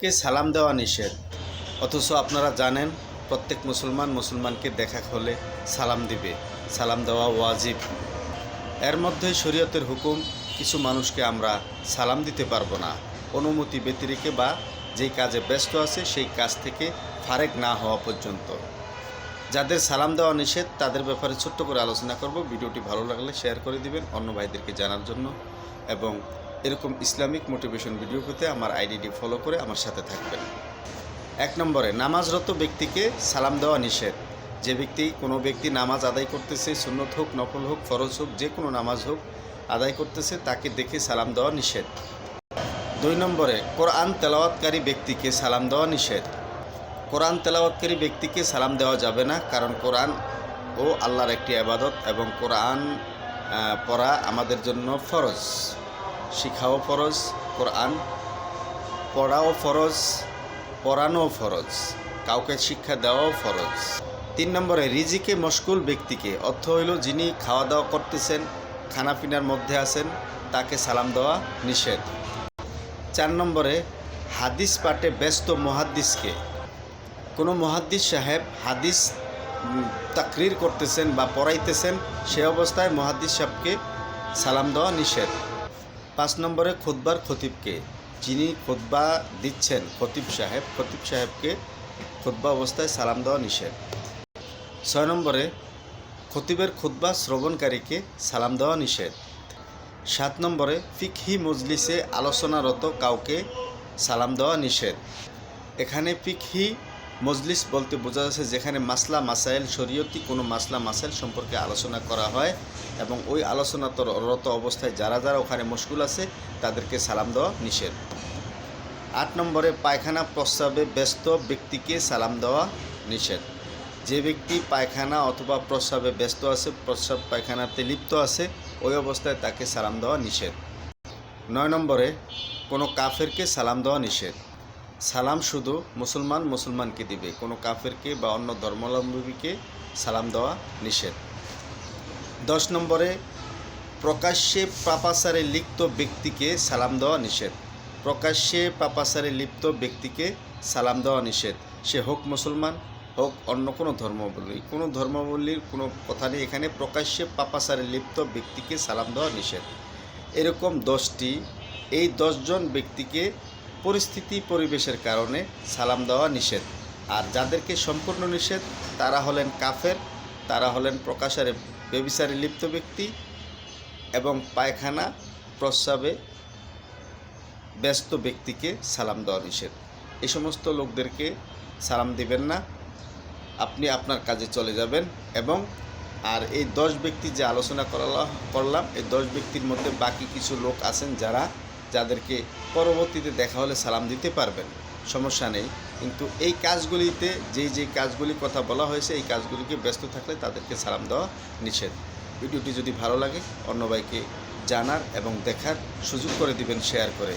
সাহেবকে সালাম দেওয়া নিষেধ, অথচ আপনারা জানেন প্রত্যেক মুসলমানকে দেখা হলে সালাম দিবে, সালাম দেওয়া ওয়াজিব। এর মধ্যে শরীয়তের হুকুম, কিছু মানুষকে আমরা সালাম দিতে পারবো না অনুমতি ব্যতিরেকে বা যেই কাজে ব্যস্ত আছে সেই কাজ থেকে ফারেক না হওয়া পর্যন্ত। যাদের সালাম দেওয়া নিষেধ তাদের ব্যাপারে ছোট্ট করে আলোচনা করব। ভিডিওটি ভালো লাগলে শেয়ার করে দিবেন অন্য ভাইদেরকে জানার জন্য, এবং এরকম ইসলামিক মোটিভেশন ভিডিও পেতে আমার আইডিটি ফলো করে আমার সাথে থাকবেন। 1 নম্বরে, নামাজরত ব্যক্তিকে সালাম দেওয়া নিষেধ। যে ব্যক্তি, কোনো ব্যক্তি নামাজ আদায় করতেছে, সুন্নত হোক, নফল হোক, ফরজ হোক, যে কোনো নামাজ হোক আদায় করতেছে, তাকে দেখে সালাম দেওয়া নিষেধ। 2 নম্বরে, কোরআন তেলাওয়াতকারী ব্যক্তিকে সালাম দেওয়া নিষেধ। কোরআন তেলাওয়াতকারী ব্যক্তিকে সালাম দেওয়া যাবে না, কারণ কোরআন ও আল্লাহর একটি ইবাদত এবং কোরআন পড়া আমাদের জন্য ফরজ, শিখাও ফরজ, কোরআন পড়াও ফরজ, পড়ানোও ফরজ, কাউকে শিক্ষা দেওয়াও ফরজ। 3 নম্বরে, রিজিকে মশগুল ব্যক্তিকে, অর্থ হইল যিনি খাওয়া দাওয়া করতেছেন, খানাপিনার মধ্যে আছেন, তাকে সালাম দেওয়া নিষেধ। 4 নম্বরে, হাদিস পাঠে ব্যস্ত মুহাদ্দিসকে, কোনো মুহাদ্দিস সাহেব হাদিস তাকরির করতেছেন বা পড়াইতেছেন, সে অবস্থায় মুহাদ্দিস সাহেবকে সালাম দেওয়া নিষেধ। 5 নম্বরে, খুতবার খতিবকে, যিনি খুতবা দিচ্ছেন খতিব সাহেবকে খুতবা অবস্থায় সালাম দেওয়া নিষেধ। 6 নম্বরে, খতিবের খুতবা শ্রবণকারীকে সালাম দেওয়া নিষেধ। 7 নম্বরে, ফিকহি মজলিসে আলোচনারত কাউকে সালাম দেওয়া নিষেধ। এখানে ফিকহি মজলিস বলতে বোঝা যাচ্ছে যেখানে মাসলা মাসাইল, শরীয়তি কোনো মাসলা মাসাইল সম্পর্কে আলোচনা করা হয়, এবং ওই আলোচনারত অবস্থায় যারা ওখানে মশগুল আছে তাদেরকে সালাম দেওয়া নিষেধ। 8 নম্বরে, পায়খানা প্রস্রাবে ব্যস্ত ব্যক্তিকে সালাম দেওয়া নিষেধ। যে ব্যক্তি পায়খানা অথবা প্রস্রাবে ব্যস্ত আছে, প্রস্রাব পায়খানাতে লিপ্ত আছে, ওই অবস্থায় তাকে সালাম দেওয়া নিষেধ। 9 নম্বরে, কোনো কাফেরকে সালাম দেওয়া নিষেধ। সালাম শুধু মুসলমানকে দিবে, কোনো কাফেরকে বা অন্য ধর্মাবলম্বীকে সালাম দেওয়া নিষেধ। 10 নম্বরে, প্রকাশ্যে পাপাচারে লিপ্ত ব্যক্তিকে সালাম দেওয়া নিষেধ। প্রকাশ্যে পাপাচারে লিপ্ত ব্যক্তিকে সালাম দেওয়া নিষেধ, সে হোক মুসলমান হোক অন্য কোনো ধর্মাবলম্বীর কোনো কথা নেই এখানে। প্রকাশ্যে পাপাচারে লিপ্ত ব্যক্তিকে সালাম দেওয়া নিষেধ। এরকম 10টি, এই 10 জন ব্যক্তিকে পরিবেশের কারণে সালাম দেওয়া নিষেধ। আর যাদেরকে সম্পূর্ণ নিষেধ তারা হলেন কাফের, তারা হলেন প্রকাশ্যে ব্যভিচারে লিপ্ত ব্যক্তি এবং পায়খানা প্রস্রাবে ব্যস্ত ব্যক্তিকে সালাম দেওয়া নিষেধ। এই সমস্ত লোকদেরকে সালাম দিবেন না, আপনি আপনার কাজে চলে যাবেন। এবং আর এই 10 ব্যক্তি যে আলোচনা করলাম, এই 10 ব্যক্তির মধ্যে বাকি কিছু লোক আছেন যাদেরকে পরবর্তীতে দেখা হলে সালাম দিতে পারবেন, সমস্যা নেই। কিন্তু এই কাজগুলিতে যেই কাজগুলির কথা বলা হয়েছে, এই কাজগুলিকে ব্যস্ত থাকলে তাদেরকে সালাম দেওয়া নিষেধ। ভিডিওটি যদি ভালো লাগে অন্য ভাইকে জানার এবং দেখার সুযোগ করে দিবেন শেয়ার করে।